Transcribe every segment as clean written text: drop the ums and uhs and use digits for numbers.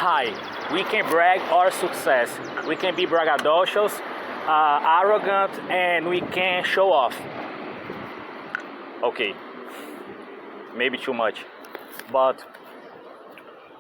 high. We can brag our success. We can be braggadocious, arrogant, and we can show off. Okay, maybe too much, but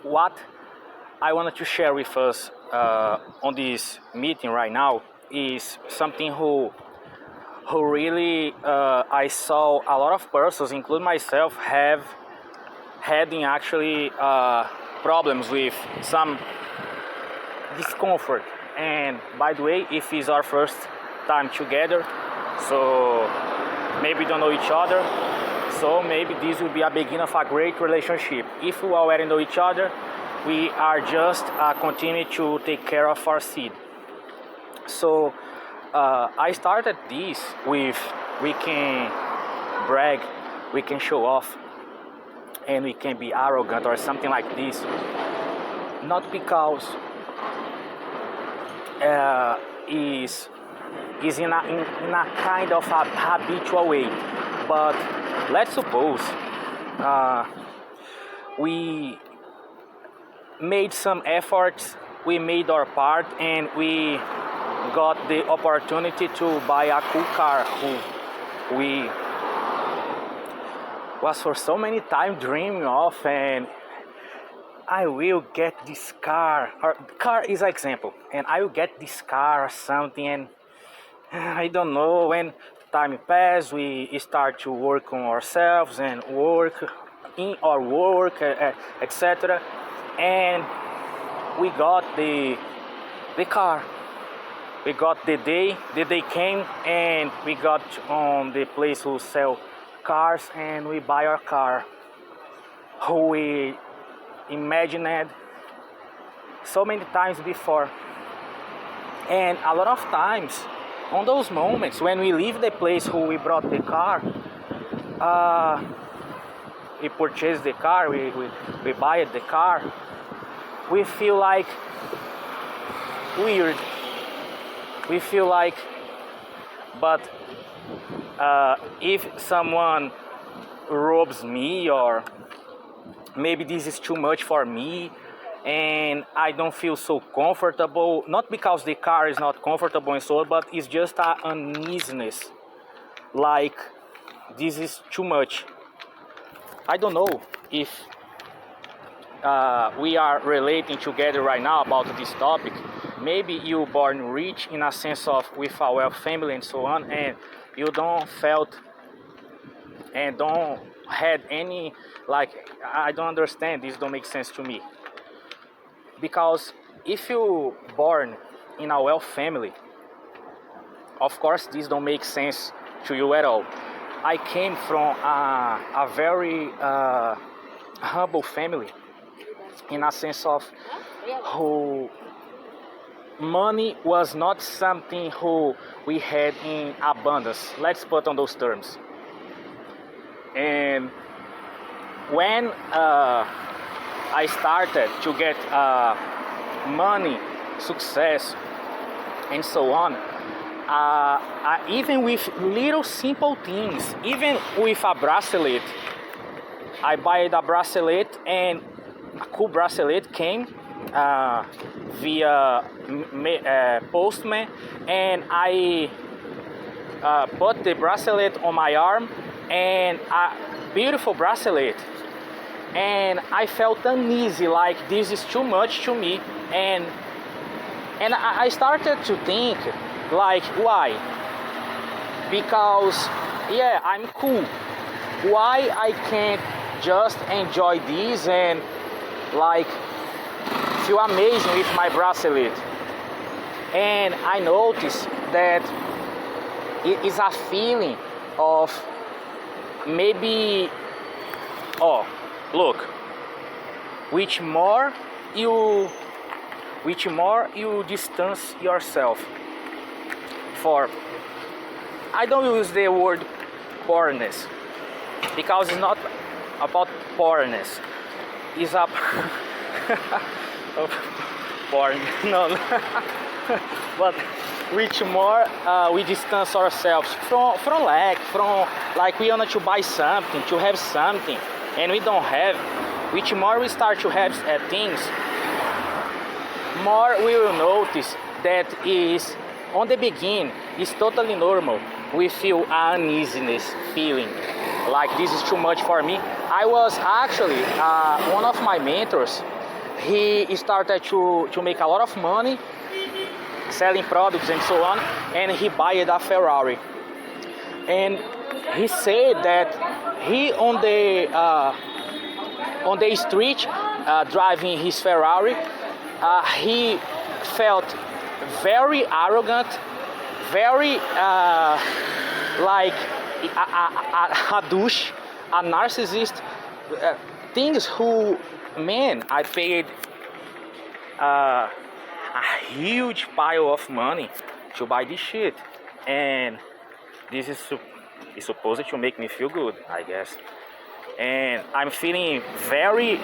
what I wanted to share with us on this meeting right now is something who really I saw a lot of persons, including myself, have having actually problems with some discomfort. And by the way, if it's our first time together, so maybe don't know each other, so maybe this will be a beginning of a great relationship. If we already know each other, we are just continue to take care of our seed. So I started this with we can brag, we can show off, and we can be arrogant or something like this. Not because is in a kind of a habitual way, but let's suppose we made some efforts, we made our part, and we got the opportunity to buy a cool car who we was for so many time dreaming of, and I will get this car, or car is an example, and I will get this car or something, and I don't know, when time pass, we start to work on ourselves and work in our work, etc. And we got the car. We got the day came, and we got on the place who sell cars, and we buy our car who we imagined so many times before. And a lot of times on those moments when we leave the place who we brought the car, we purchase the car, we buy the car, we feel like weird. We feel like, but if someone robs me, or maybe this is too much for me, and I don't feel so comfortable, not because the car is not comfortable and so on, but it's just an uneasiness, like this is too much. I don't know if we are relating together right now about this topic. Maybe you born rich in a sense of with a wealth family and so on, and you don't felt and don't had any, like, I don't understand, this don't make sense to me. Because if you born in a wealth family, of course this don't make sense to you at all. I came from a very humble family, in a sense of who money was not something who we had in abundance. Let's put on those terms. And when I started to get money, success, and so on, even with little simple things, even with a bracelet, I bought a bracelet, and a cool bracelet came via postman, and I put the bracelet on my arm, and a beautiful bracelet, and I felt uneasy, like this is too much to me, and I started to think, like, why? Because yeah, I'm cool, why I can't just enjoy this and like feel amazing with my bracelet? And I noticed that it is a feeling of maybe, oh, look, which more you distance yourself for, I don't use the word poorness, because it's not about poorness, it's up porn, no. But which more we distance ourselves from lack, from like we want to buy something, to have something, and we don't have. Which more we start to have things, more we will notice that is on the beginning it's totally normal. We feel uneasiness feeling like this is too much for me. I was actually one of my mentors. He started to make a lot of money selling products and so on, and he bought a Ferrari. And he said that he on the street driving his Ferrari, he felt very arrogant, very like a douche, a narcissist. Things who, man, I paid a huge pile of money to buy this shit, and this is supposed to make me feel good, I guess. And I'm feeling very,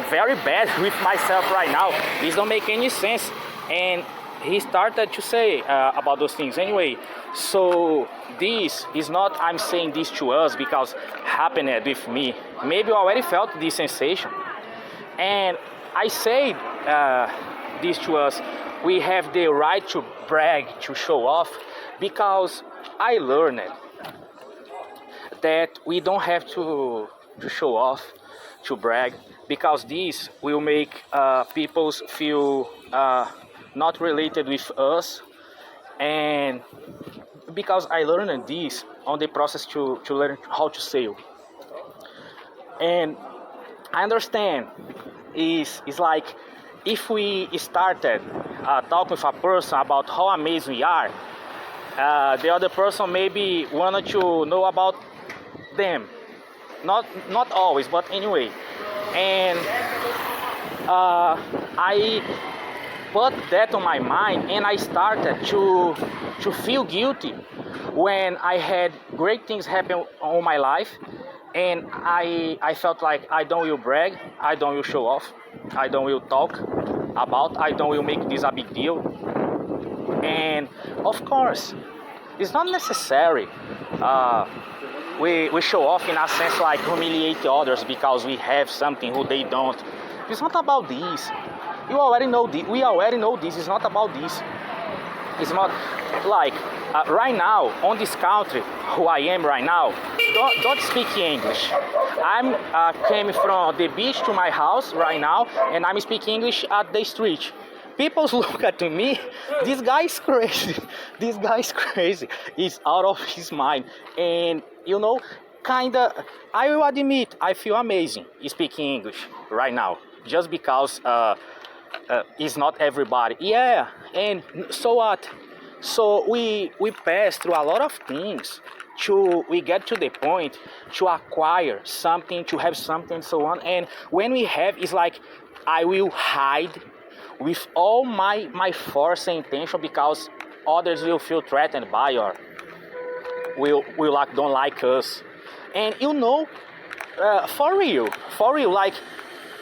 very bad with myself right now. This don't make any sense. And he started to say about those things anyway. So this is not, I'm saying this to us because happened with me. Maybe you already felt this sensation. And I say this to us, we have the right to brag, to show off, because I learned that we don't have to show off, to brag, because this will make people feel not related with us. And because I learned this on the process to learn how to sail. And I understand is like if we started talking with a person about how amazing we are, the other person maybe wanted to know about them. Not always, but anyway. And I put that on my mind, and I started to feel guilty when I had great things happen on my life, and I felt like I don't will brag, I don't will show off, I don't will talk about, I don't will make this a big deal. And of course, it's not necessary we show off in a sense like humiliate others because we have something who they don't. It's not about this. You already know this. We already know this. It's not about this. It's not like right now on this country who I am right now. Don't speak English. I'm came from the beach to my house right now, and I'm speaking English at the street. People look at me, this guy is crazy. This guy is crazy. He's out of his mind. And you know, kinda, I will admit, I feel amazing speaking English right now, just because it's not everybody. Yeah, and so what? So we pass through a lot of things we get to the point to acquire something, to have something and so on. And when we have, it's like I will hide with all my force and intention because others will feel threatened by or will like don't like us. And you know, for real, like,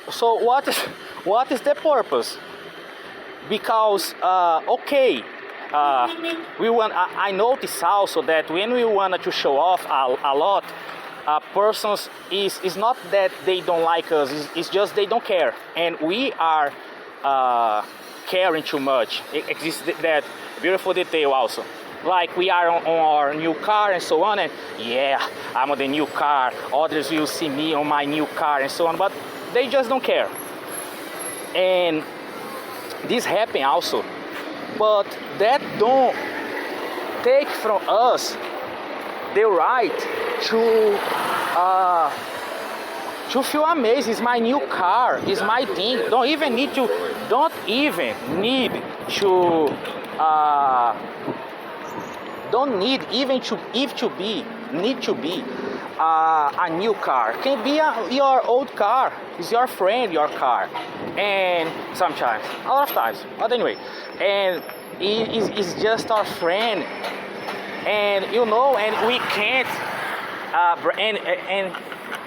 so what is the purpose? Because okay, we want. I notice also that when we want to show off a lot, persons is not that they don't like us. It's just they don't care, and we are caring too much. It exists that beautiful detail also. Like we are on our new car and so on, and yeah, I'm on the new car. Others will see me on my new car and so on, but they just don't care. And this happen also, but that don't take from us the right to feel amazed. It's my new car, it's my thing. Don't even need to don't need even to be a new car. Can be your old car. It's your friend, your car. And sometimes, a lot of times, but anyway, and it's just our friend. And you know, and we can't and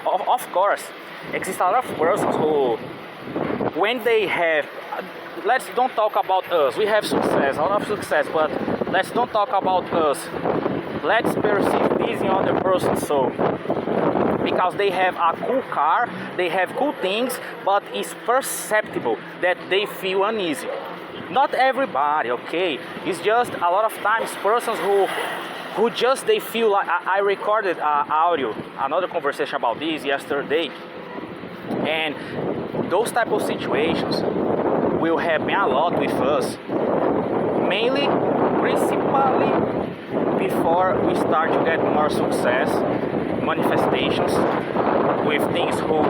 of course exist a lot of persons who, when they have, let's don't talk about us. We have success, a lot of success, but let's don't talk about us. Let's perceive this in other person. So because they have a cool car, they have cool things, but it's perceptible that they feel uneasy. Not everybody, okay? It's just a lot of times persons who just they feel like I recorded audio, another conversation about this yesterday, and those type of situations will happen a lot with us, mainly, principally before we start to get more success, manifestations with things who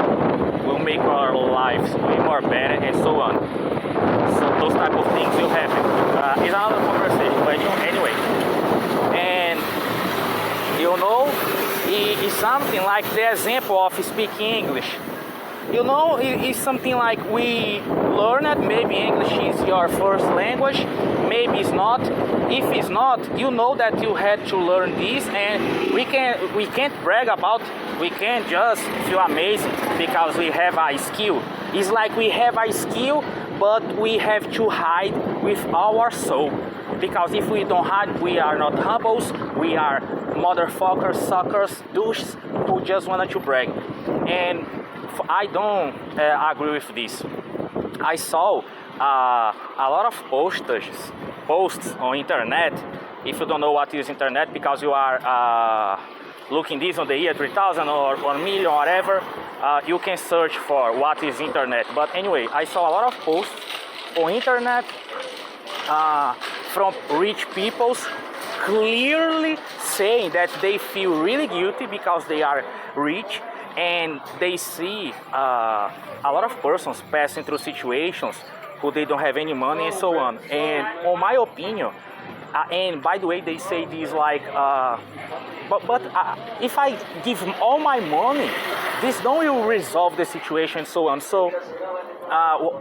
will make our lives way more better and so on. So those type of things will happen. It's another conversation, but anyway. And you know, it's something like the example of speaking English. You know, it's something like we learn it. Maybe English is your first language, maybe it's not. If it's not, you know that you had to learn this, and we can't brag about. We can't just feel amazing because we have a skill. It's like we have a skill, but we have to hide with our soul. Because if we don't hide, we are not humbles. We are motherfuckers, suckers, douches who just wanted to brag. And I don't agree with this. I saw a lot of posts on internet. If you don't know what is internet, because you are looking this on the year 3000 or 1 million or whatever, you can search for what is internet. But anyway, I saw a lot of posts on internet from rich people clearly saying that they feel really guilty because they are rich, and they see a lot of persons passing through situations who they don't have any money and so on. And on my opinion, and by the way, they say this like, but if I give all my money, this don't will resolve the situation and so on. So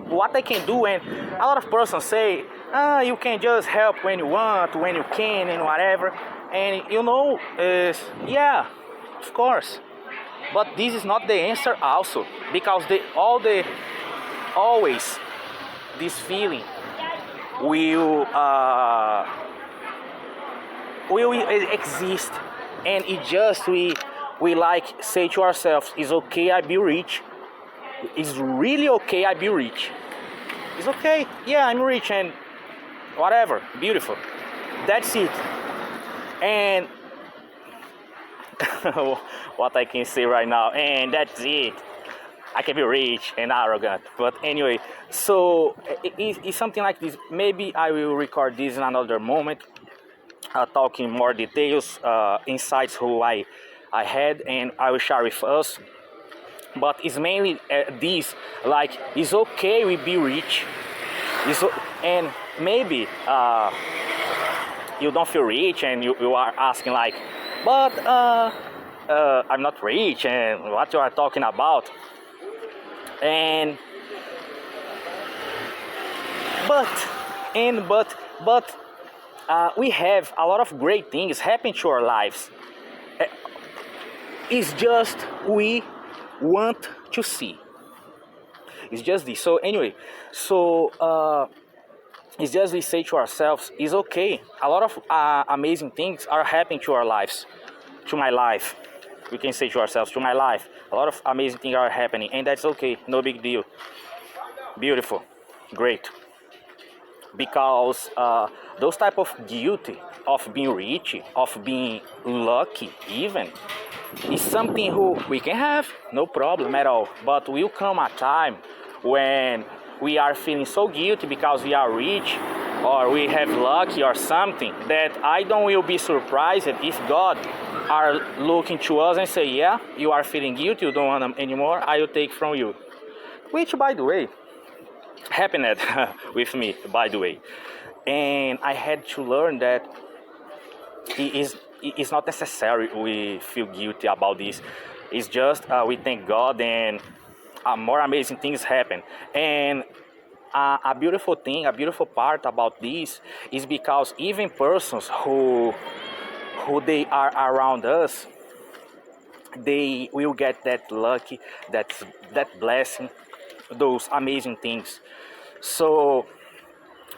what I can do, and a lot of persons say, you can just help when you want, when you can, and whatever. And you know, yeah, of course. But this is not the answer also, because always this feeling will exist, and it just we like say to ourselves, it's okay I be rich, it's really okay I be rich, it's okay, yeah, I'm rich and whatever, beautiful, that's it. And what I can say right now, and that's it. I can be rich and arrogant, but anyway, so it's something like this. Maybe I will record this in another moment, talking more details, insights who I had, and I will share with us. But it's mainly this, like, it's okay we be rich, and maybe you don't feel rich, and you are asking like, but I'm not rich, and what you are talking about? And but we have a lot of great things happen to our lives. It's just we want to see. It's just this. So anyway, it's just we say to ourselves, it's okay. A lot of amazing things are happening to our lives, to my life. We can say to ourselves, to my life, a lot of amazing things are happening, and that's okay, no big deal. Beautiful, great. Because those type of guilty of being rich, of being lucky even, is something who we can have, no problem at all. But will come a time when we are feeling so guilty because we are rich, or we have lucky or something, that I don't will be surprised if God are looking to us and say, yeah, you are feeling guilty, you don't want them anymore, I will take from you. Which, by the way, happened with me, by the way. And I had to learn that it's not necessary we feel guilty about this. It's just we thank God, and more amazing things happen. And a beautiful thing, a beautiful part about this is because even persons who they are around us, they will get that lucky, that blessing, those amazing things. So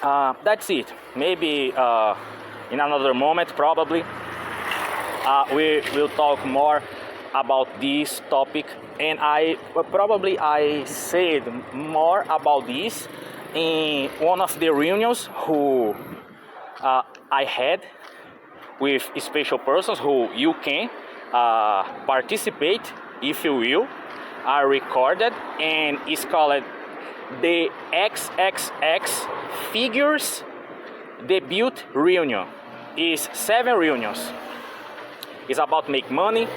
that's it. Maybe in another moment, probably we will talk more about this topic, and I said more about this in one of the reunions who I had with special persons who you can participate if you will, are recorded, and it's called the XXX Figures Debut Reunion. It's 7 reunions. It's about make money,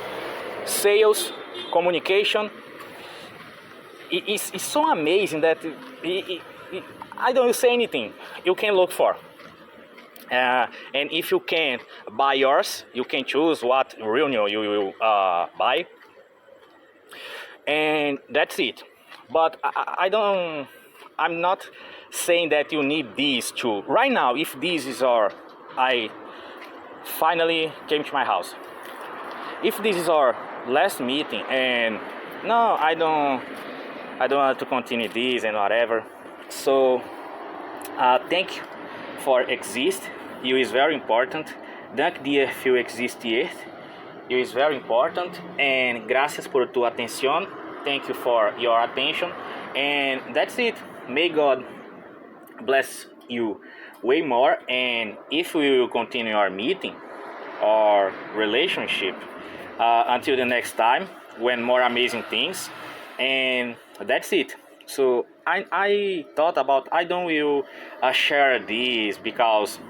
sales, communication. It's so amazing that I don't say anything. You can look for. And if you can buy yours, you can choose what reunion you will buy. And that's it. But I'm not saying that you need these two. Right now, if this is I finally came to my house. If this is our last meeting and no, I don't want to continue this and whatever. So thank you for exist. You is very important. Dank dir für existir. You is very important. And gracias por tu atención. Thank you for your attention. And that's it. May God bless you way more. And if we will continue our meeting or relationship until the next time when more amazing things. And that's it. So I thought about I don't will share this because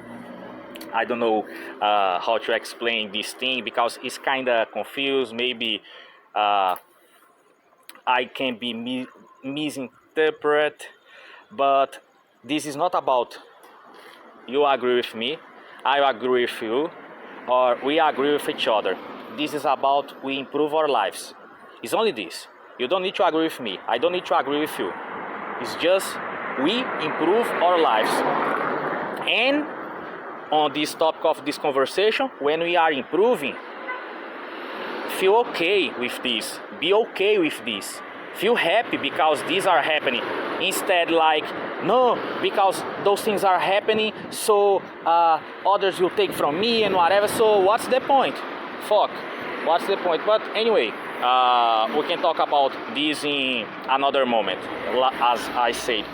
I don't know how to explain this thing because it's kind of confused. Maybe I can be misinterpret, but this is not about you agree with me, I agree with you, or we agree with each other. This is about we improve our lives. It's only this. You don't need to agree with me. I don't need to agree with you. It's just we improve our lives. And on this topic of this conversation, when we are improving, feel okay with this. Be okay with this. Feel happy because these are happening. Instead like, no, because those things are happening, so others will take from me and whatever. So what's the point? Fuck. What's the point? But anyway, we can talk about this in another moment, as I said.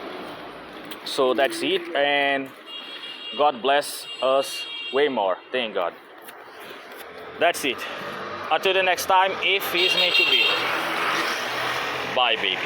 So that's it, and God bless us way more. Thank God. That's it. Until the next time, if it's meant to be. Bye, baby.